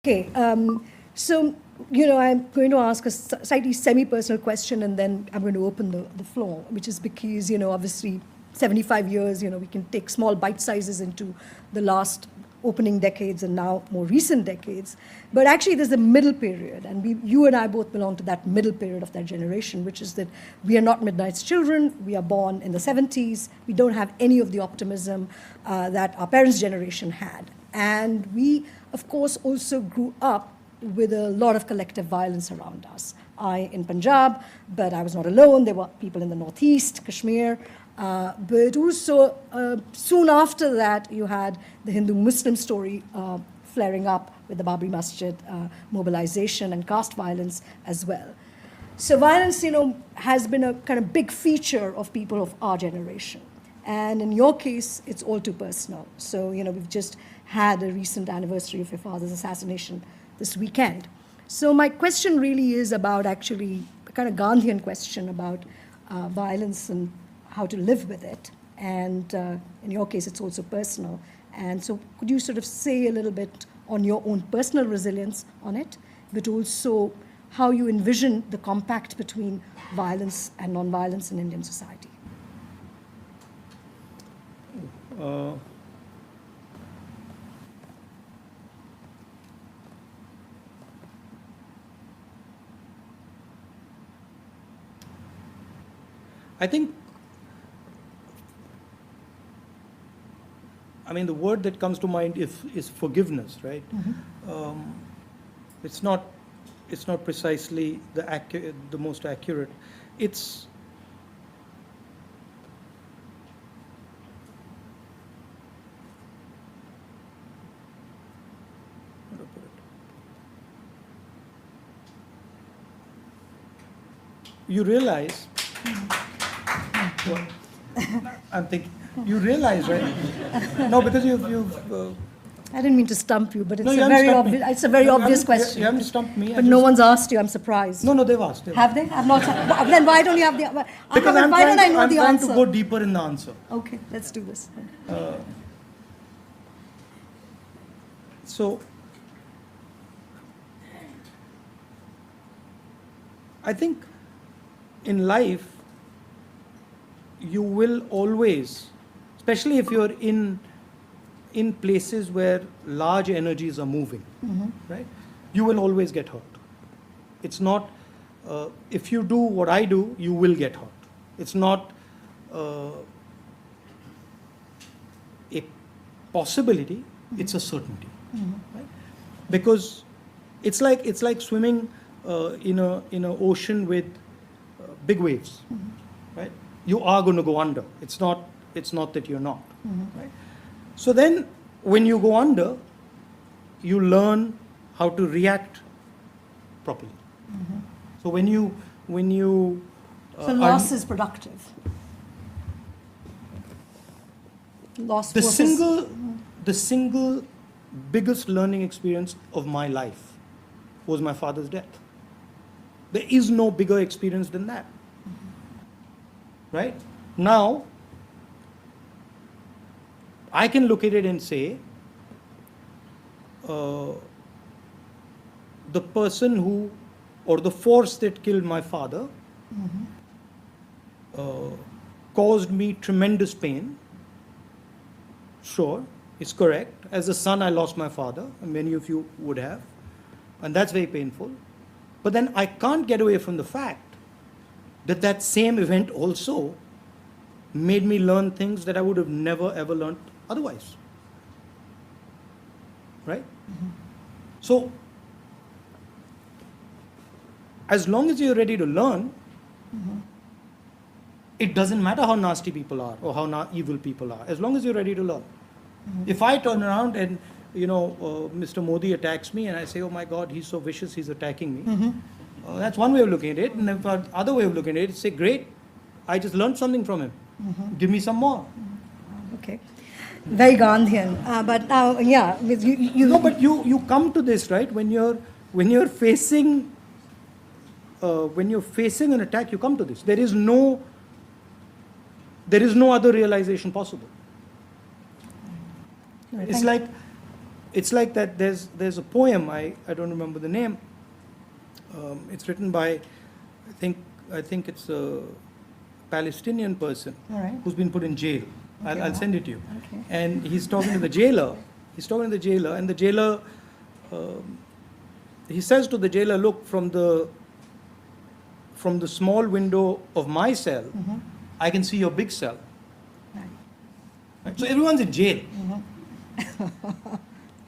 Okay, so, I'm going to ask a slightly semi-personal question, and then I'm going to open the floor, which is because, obviously, 75 years, we can take small bite sizes into the last opening decades and now more recent decades. But actually, there's a middle period, and you and I both belong to that middle period of that generation, which is that we are not Midnight's children. We are born in the 70s. We don't have any of the optimism that our parents' generation had. And we, of course, also grew up with a lot of collective violence around us. I in Punjab, but I was not alone. There were people in the Northeast, Kashmir. But also, soon after that, you had the Hindu-Muslim story flaring up with the Babri Masjid mobilization and caste violence as well. So violence, has been a kind of big feature of people of our generation. And in your case, it's all too personal. So, we've just had a recent anniversary of your father's assassination this weekend. So my question really is about actually a kind of Gandhian question about violence and how to live with it. And in your case, it's also personal. And so could you sort of say a little bit on your own personal resilience on it, but also how you envision the compact between violence and non-violence in Indian society? I think, the word that comes to mind is forgiveness, right? Mm-hmm. It's not precisely the most accurate. It's how do I put it? You realize. Well, I'm thinking. You realize, right? No, because you've I didn't mean to stump you, but it's No, a you haven't very stumped me. obvious. It's a very obvious question. You haven't stumped me. But no one's asked you. I'm surprised. No, they've asked. Have they? I've not. Then why don't you have the? Because why don't I know I'm the trying answer? to go deeper in the answer. Okay, let's do this. So, I think in life, you will always, especially if you're in places where large energies are moving, mm-hmm. right? You will always get hurt. It's not, if you do what I do, you will get hurt. It's not a possibility, mm-hmm. it's a certainty, mm-hmm. right? Because it's like swimming in an ocean with big waves, mm-hmm. right? You are going to go under. It's not that you're not, mm-hmm. right? So then, when you go under, you learn how to react properly. Mm-hmm. So when you so loss is productive. Loss. The single biggest learning experience of my life was my father's death. There is no bigger experience than that. Right? Now, I can look at it and say, the person who, or the force that killed my father, mm-hmm. Caused me tremendous pain. Sure, it's correct. As a son, I lost my father, and many of you would have, and that's very painful. But then I can't get away from the fact that same event also made me learn things that I would have never ever learned otherwise. Right? Mm-hmm. So, as long as you're ready to learn, mm-hmm. it doesn't matter how nasty people are or how evil people are, as long as you're ready to learn. Mm-hmm. If I turn around and, Mr. Modi attacks me and I say, oh my God, he's so vicious, he's attacking me. Mm-hmm. That's one way of looking at it. And the other way of looking at it is say, great, I just learned something from him. Mm-hmm. Give me some more. Mm-hmm. Okay. Very Gandhian. But now, yeah. No, but you come to this, right? When you're facing an attack, you come to this. There is no other realization possible. No, it's like it's like that. There's a poem. I don't remember the name. It's written by, I think it's a Palestinian person All right. who's been put in jail. Okay, I'll wow. send it to you. Okay. And he's talking to the jailer. And the jailer, he says to the jailer, "Look, from the small window of my cell, I can see your big cell." Right. Right? So everyone's in jail,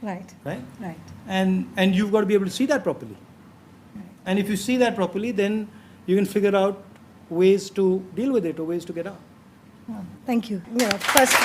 Right. right? Right. And you've got to be able to see that properly. Right. And if you see that properly, then you can figure out ways to deal with it or ways to get out. Well, thank you. First.